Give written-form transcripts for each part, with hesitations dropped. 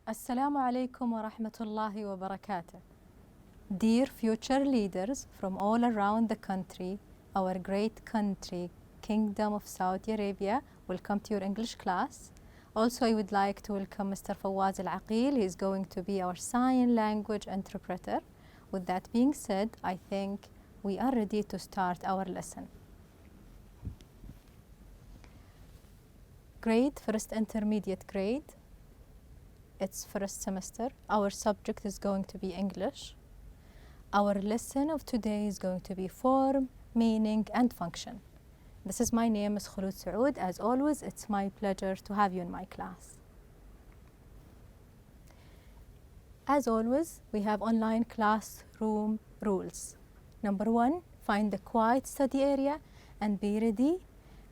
Assalamu alaikum wa rahmatullahi wa barakatuh. Dear future leaders from all around the country, our great country, Kingdom of Saudi Arabia, welcome to your English class. Also, I would like to welcome Mr. Fawaz Al-Aqil. He is going to be our sign language interpreter. With that being said, I think we are ready to start our lesson. Grade, first intermediate grade. It's first semester. Our subject is going to be English. Our lesson of today is going to be form, meaning, and function. This is my name, is Khulud Saoud. As always, it's my pleasure to have you in my class. As always, we have online classroom rules. Number 1, find a quiet study area and be ready.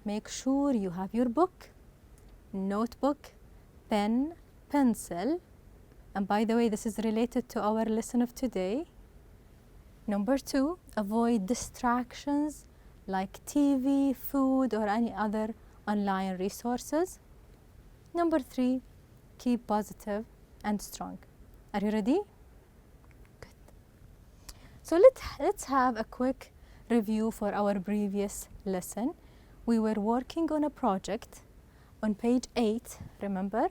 Make sure you have your book, notebook, pen, pencil, and by the way, this is related to our lesson of today. Number 2, avoid distractions like TV, food, or any other online resources. Number 3, keep positive and strong. Are you ready? Good. So let's have a quick review for our previous lesson. We were working on a project on page 8, remember?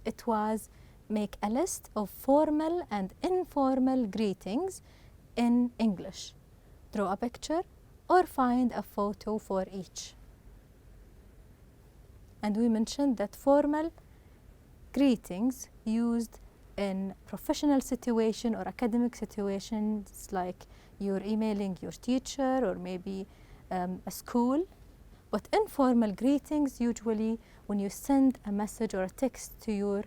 It was make a list of formal and informal greetings in English. Draw a picture or find a photo for each. And we mentioned that formal greetings used in professional situation or academic situations, like you're emailing your teacher or maybe a school. But informal greetings, usually when you send a message or a text to your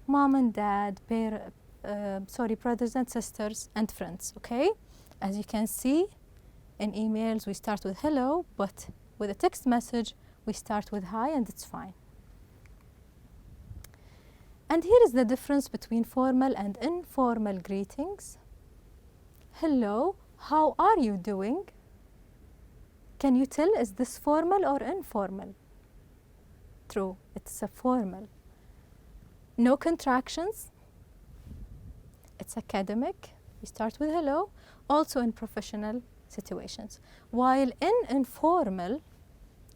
mom and dad, brothers and sisters and friends, okay? As you can see, in emails we start with hello, but with a text message we start with hi, and it's fine. And here is the difference between formal and informal greetings. Hello, how are you doing? Can you tell, is this formal or informal? True, it's a formal. No contractions. It's academic. We start with hello, also in professional situations. While in informal,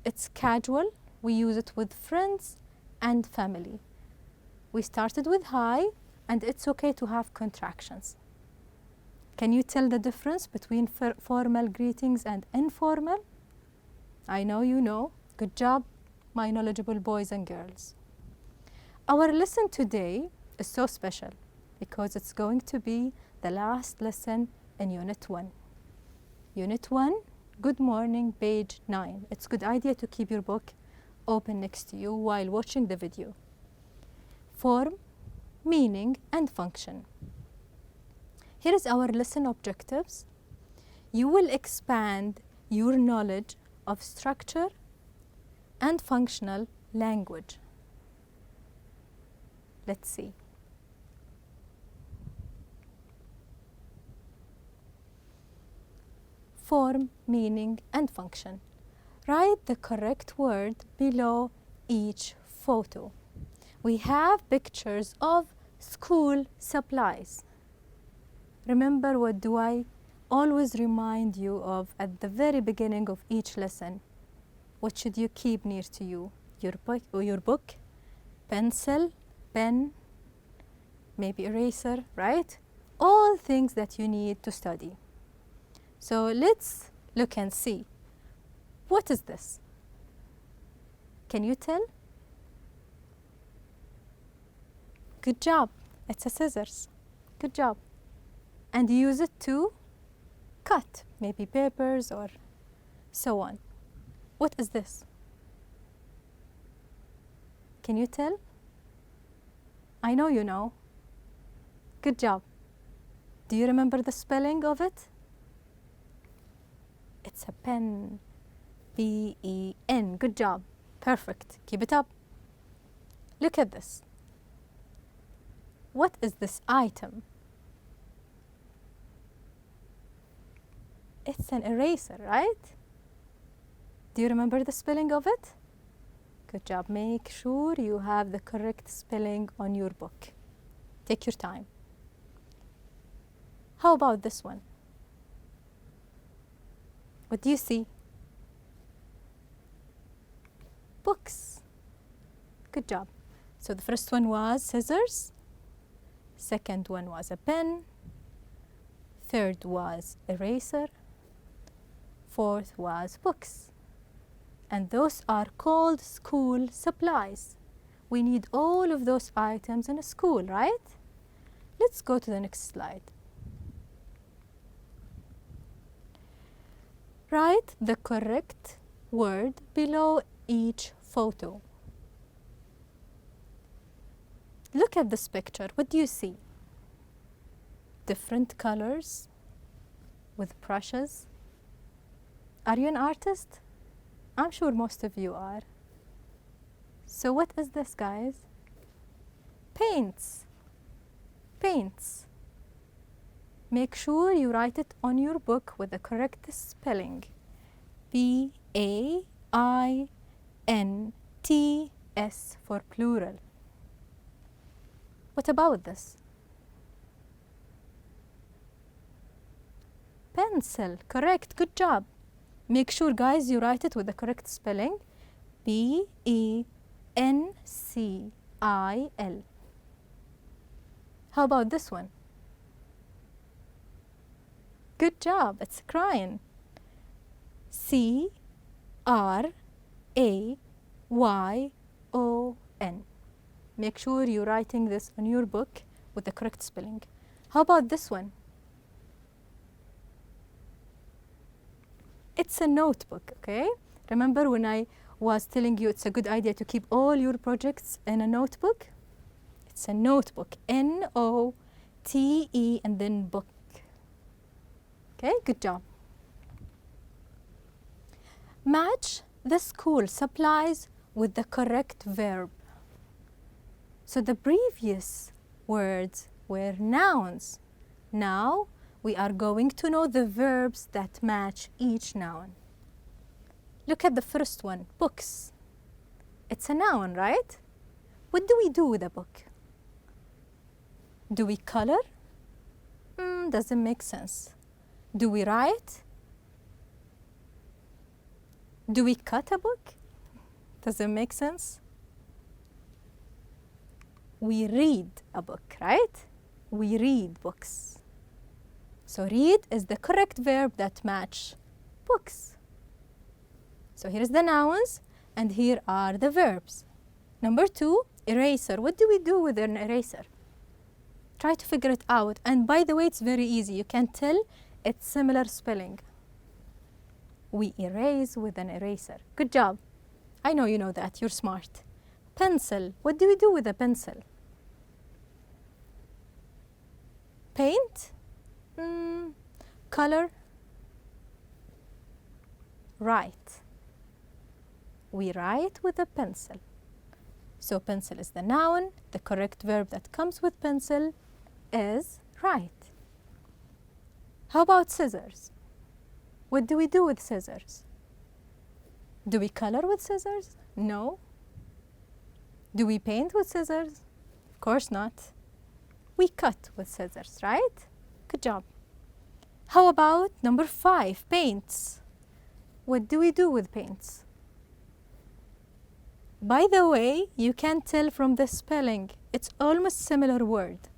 it's casual. We use it with friends and family. We started with hi, and it's okay to have contractions. Can you tell the difference between formal greetings and informal? I know you know. Good job, my knowledgeable boys and girls. Our lesson today is so special because it's going to be the last lesson in Unit 1. Unit 1, good morning, page 9. It's a good idea to keep your book open next to you while watching the video. Form, meaning, and function. Here is our lesson objectives. You will expand your knowledge of structure and functional language. Let's see. Form, meaning, and function. Write the correct word below each photo. We have pictures of school supplies. Remember, what do I always remind you of at the very beginning of each lesson? What should you keep near to you? Your book, pencil, pen, maybe eraser, right? All things that you need to study. So let's look and see. What is this? Can you tell? Good job. It's a scissors. Good job. And you use it to cut, maybe papers or so on. What is this? Can you tell? I know you know. Good job. Do you remember the spelling of it? It's a pen. P-E-N. Good job. Perfect. Keep it up. Look at this. What is this item? It's an eraser, right? Do you remember the spelling of it? Good job. Make sure you have the correct spelling on your book. Take your time. How about this one? What do you see? Books. Good job. So the first one was scissors. Second one was a pen. Third was eraser. Fourth was books. And those are called school supplies. We need all of those items in a school, right? Let's go to the next slide. Write the correct word below each photo. Look at this picture. What do you see? Different colors with brushes. Are you an artist? I'm sure most of you are. So what is this, guys? Paints. Paints. Make sure you write it on your book with the correct spelling. P-A-I-N-T-S for plural. What about this? Pencil. Correct. Good job. Make sure, guys, you write it with the correct spelling. P-E-N-C-I-L. How about this one? Good job. It's crayon. C-R-A-Y-O-N. Make sure you're writing this on your book with the correct spelling. How about this one? It's a notebook, okay? Remember when I was telling you it's a good idea to keep all your projects in a notebook? It's a notebook. N-O-T-E and then book. Okay, good job. Match the school supplies with the correct verb. So the previous words were nouns. Now we are going to know the verbs that match each noun. Look at the first one, books. It's a noun, right? What do we do with a book? Do we color? Doesn't make sense. Do we write? Do we cut a book? Doesn't make sense. We read a book, right? We read books. So read is the correct verb that match books. So here's the nouns and here are the verbs. Number 2, eraser. What do we do with an eraser? Try to figure it out. And by the way, it's very easy. You can tell it's similar spelling. We erase with an eraser. Good job. I know you know that. You're smart. Pencil. What do we do with a pencil? Paint? Color? Write. We write with a pencil. So pencil is the noun. The correct verb that comes with pencil is write. How about scissors? What do we do with scissors? Do we color with scissors? No. Do we paint with scissors? Of course not. We cut with scissors, right? Good job. How about number 5, paints? What do we do with paints? By the way, you can tell from the spelling, it's almost similar word.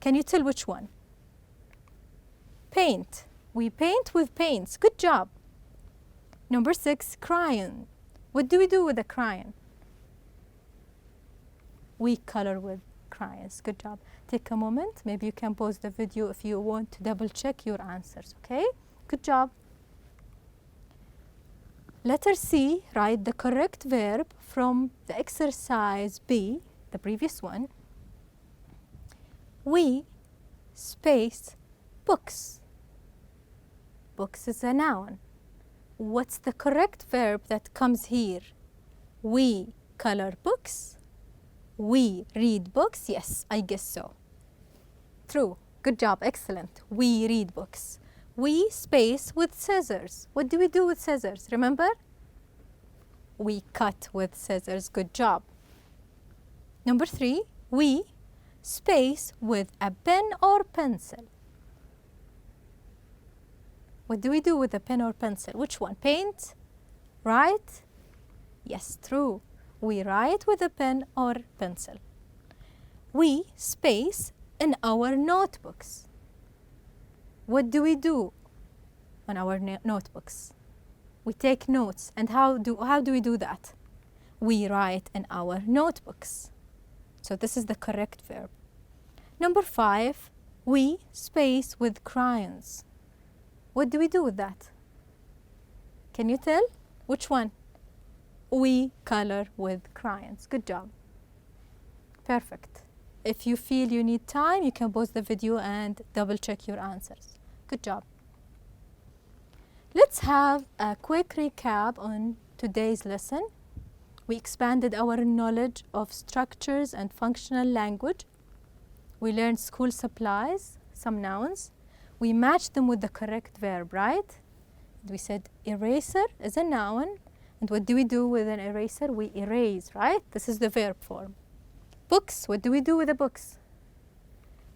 Can you tell which one? Paint. We paint with paints. Good job. Number 6, crayon. What do we do with a crayon? We color with crayons. Good job. Take a moment. Maybe you can pause the video if you want to double check your answers, okay? Good job. Letter C, write the correct verb from the exercise B, the previous one. We, space, books. Books is a noun. What's the correct verb that comes here? We color books. We read books. Yes, I guess so. True. Good job. Excellent. We read books. We space with scissors. What do we do with scissors? Remember? We cut with scissors. Good job. Number 3, we space with a pen or pencil. What do we do with a pen or pencil? Which one? Paint? Write? Yes, true. We write with a pen or pencil. We space in our notebooks. What do we do on our notebooks? We take notes. And how do we do that? We write in our notebooks. So this is the correct verb. Number 5, we space with crayons. What do we do with that? Can you tell? Which one? We color with crayons. Good job. Perfect. If you feel you need time, you can pause the video and double check your answers. Good job. Let's have a quick recap on today's lesson. We expanded our knowledge of structures and functional language. We learned school supplies, some nouns. We matched them with the correct verb, right? We said eraser is a noun. And what do we do with an eraser? We erase, right? This is the verb form. Books, what do we do with the books?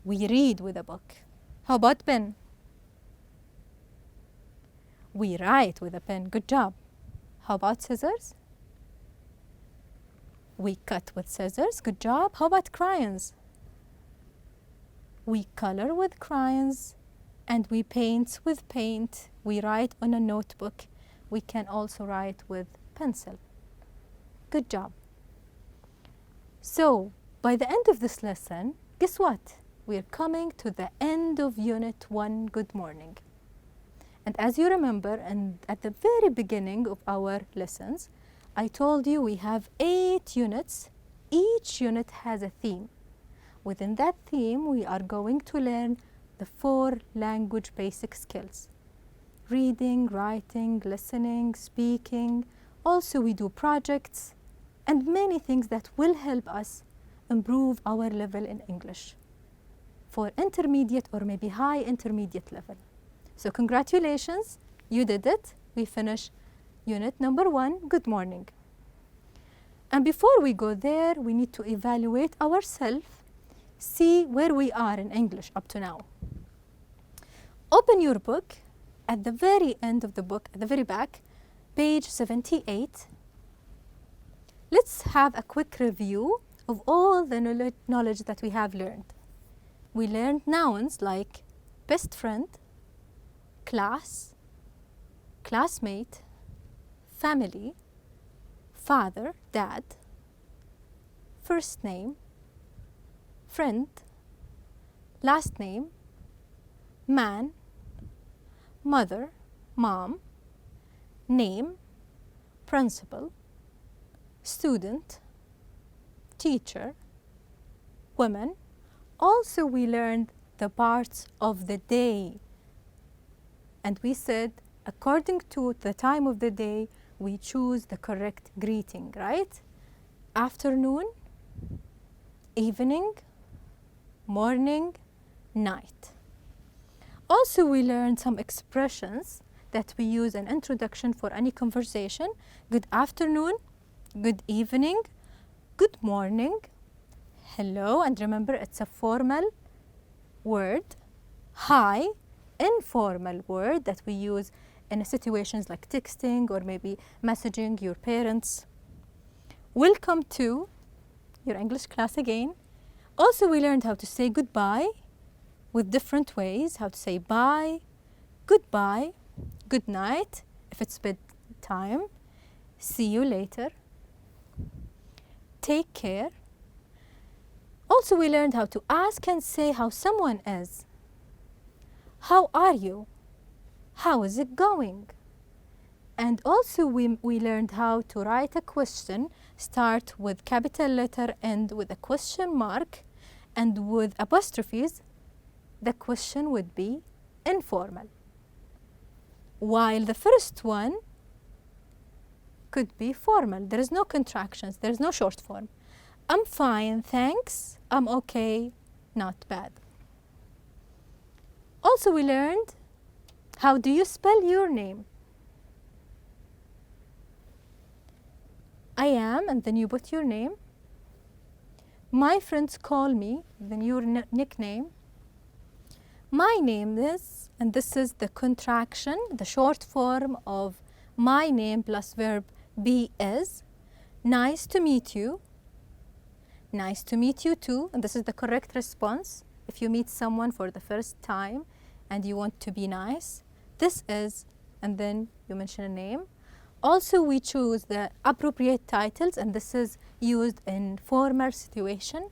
We read with a book. How about pen? We write with a pen. Good job. How about scissors? We cut with scissors. Good job. How about crayons? We color with crayons and we paint with paint. We write on a notebook. We can also write with pencil. Good job. So, by the end of this lesson, guess what? We're coming to the end of Unit 1, Good Morning. And as you remember, and at the very beginning of our lessons, I told you we have 8 units. Each unit has a theme. Within that theme, we are going to learn the 4 language basic skills. Reading, writing, listening, speaking. Also, we do projects and many things that will help us improve our level in English for intermediate or maybe high intermediate level. So congratulations, you did it. We finished unit number 1, Good Morning. And before we go there, we need to evaluate ourselves, see where we are in English up to now. Open your book. At the very end of the book, at the very back, page 78. Let's have a quick review of all the knowledge that we have learned. We learned nouns like best friend, class, classmate, family, father, dad, first name, friend, last name, man, mother, mom, name, principal, student, teacher, women. Also, we learned the parts of the day. And we said, according to the time of the day, we choose the correct greeting, right? Afternoon, evening, morning, night. Also, we learned some expressions that we use in introduction for any conversation. Good afternoon, good evening, good morning, hello, and remember it's a formal word. Hi, informal word that we use in situations like texting or maybe messaging your parents. Welcome to your English class again. Also, we learned how to say goodbye with different ways, how to say bye, goodbye, good night, if it's bedtime, see you later, take care. Also, we learned how to ask and say how someone is. How are you? How is it going? And also we learned how to write a question, start with capital letter, end with a question mark, and with apostrophes, the question would be informal. While the first one could be formal. There is no contractions, there is no short form. I'm fine, thanks. I'm okay, not bad. Also, we learned how do you spell your name? I am, and then you put your name. My friends call me, then your nickname. My name is, and this is the contraction, the short form of my name plus verb be is. Nice to meet you. Nice to meet you too. And this is the correct response. If you meet someone for the first time and you want to be nice, this is, and then you mention a name. Also, we choose the appropriate titles, and this is used in formal situation.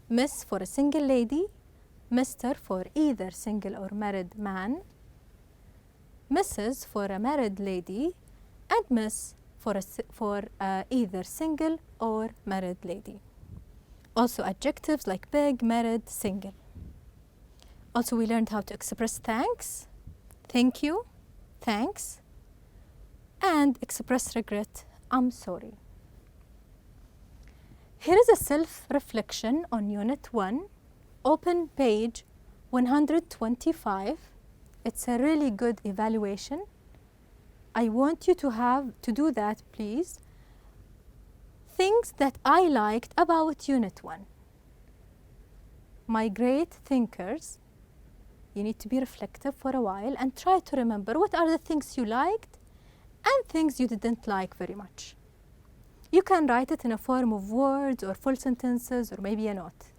Miss for a single lady, Mr. for either single or married man, Mrs. for a married lady, and Miss for either single or married lady. Also adjectives like big, married, single. Also, we learned how to express thanks, thank you, thanks, and express regret, I'm sorry. Here is a self-reflection on Unit 1, open page 125. It's a really good evaluation. I want you to do that, please. Things that I liked about Unit 1. My great thinkers. You need to be reflective for a while and try to remember what are the things you liked and things you didn't like very much. You can write it in a form of words or full sentences or maybe a note.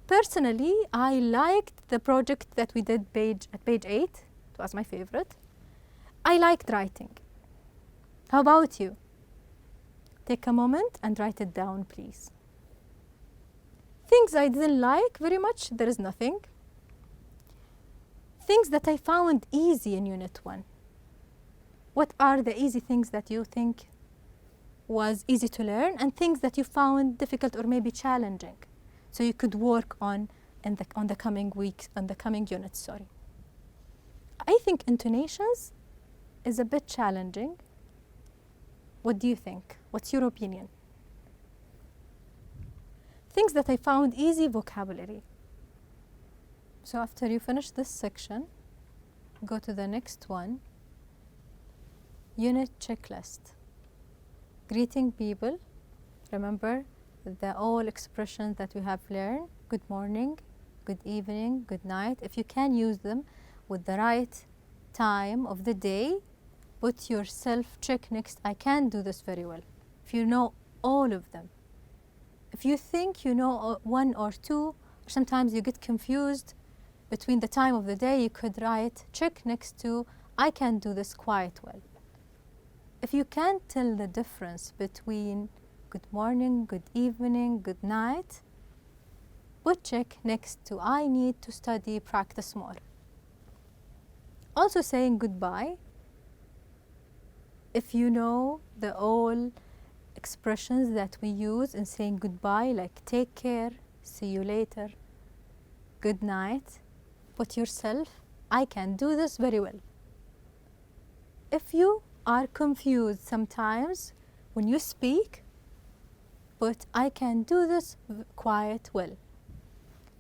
Personally, I liked the project that we did at page 8. It was my favorite. I liked writing. How about you? Take a moment and write it down, please. Things I didn't like very much, there is nothing. Things that I found easy in Unit 1. What are the easy things that you think was easy to learn and things that you found difficult or maybe challenging, so you could work on the coming weeks, on the coming units, sorry. I think intonations is a bit challenging. What do you think? What's your opinion? Things that I found easy, vocabulary. So after you finish this section, go to the next one. Unit checklist. Greeting people. Remember all expressions that we have learned. Good morning, good evening, good night. If you can use them with the right time of the day, put yourself check next. I can do this very well. If you know all of them. If you think you know one or two, sometimes you get confused between the time of the day, you could write check next to I can do this quite well. If you can't tell the difference between good morning, good evening, good night, put check next to I need to study, practice more. Also saying goodbye. If you know the all expressions that we use in saying goodbye, like take care, see you later, good night, put yourself, I can do this very well. If you are confused sometimes when you speak, put I can do this quite well.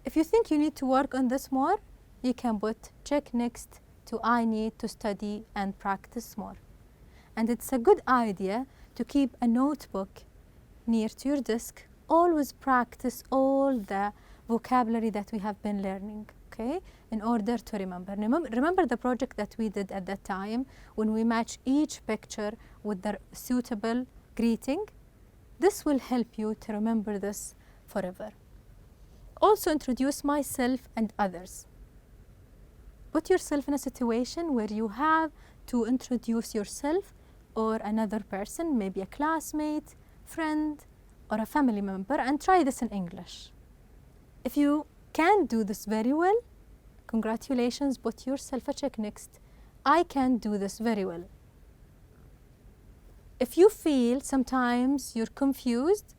If you think you need to work on this more, you can put check next to I need to study and practice more. And it's a good idea to keep a notebook near to your desk. Always practice all the vocabulary that we have been learning, okay, in order to remember. Remember the project that we did at that time when we match each picture with the suitable greeting? This will help you to remember this forever. Also introduce myself and others. Put yourself in a situation where you have to introduce yourself or another person, maybe a classmate, friend, or a family member, and try this in English. If you can do this very well, congratulations, put yourself a check next. I can do this very well. If you feel sometimes you're confused,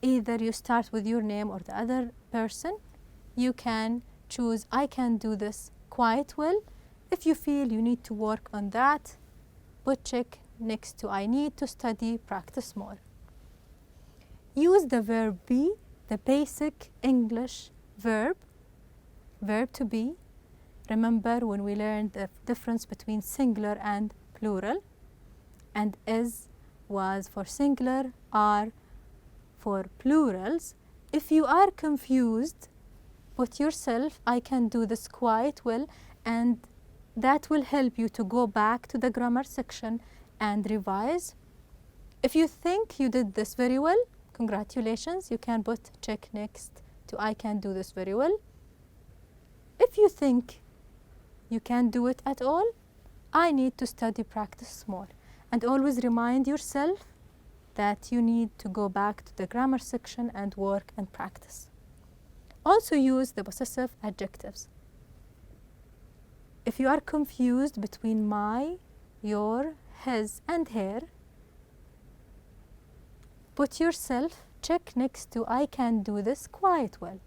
either you start with your name or the other person, you can choose I can do this quite well. If you feel you need to work on that, put check next to I need to study, practice more. Use the verb be, the basic English verb to be. Remember when we learned the difference between singular and plural, and is was for singular, are for plurals. If you are confused, put yourself, I can do this quite well, and that will help you to go back to the grammar section and revise. If you think you did this very well, congratulations, you can put check next to I can do this very well. If you think you can't do it at all, I need to study practice more. And always remind yourself that you need to go back to the grammar section and work and practice. Also use the possessive adjectives. If you are confused between my, your, his, and her, put yourself check next to I can do this quite well.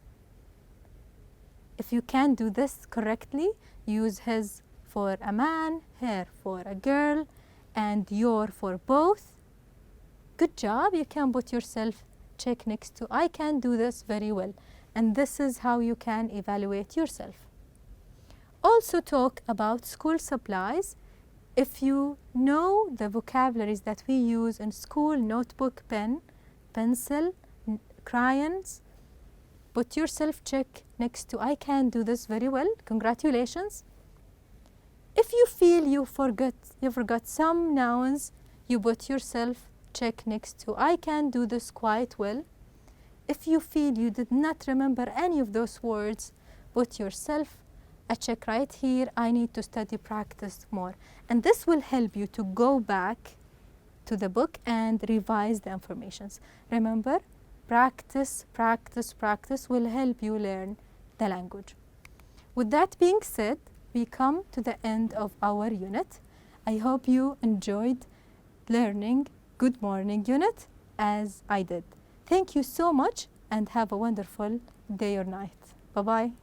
If you can't do this correctly, use his for a man, her for a girl, and your for both. Good job, you can put yourself check next to I can do this very well. And this is how you can evaluate yourself. Also talk about school supplies. If you know the vocabularies that we use in school, notebook, pen, pencil, crayons, put yourself check next to I can do this very well. Congratulations. If you feel you forgot some nouns, you put yourself check next to I can do this quite well. If you feel you did not remember any of those words, put yourself a check right here, I need to study practice more. And this will help you to go back to the book and revise the informations. Remember, practice, practice, practice will help you learn the language. With that being said, we come to the end of our unit. I hope you enjoyed learning Good Morning unit as I did. Thank you so much and have a wonderful day or night. Bye-bye.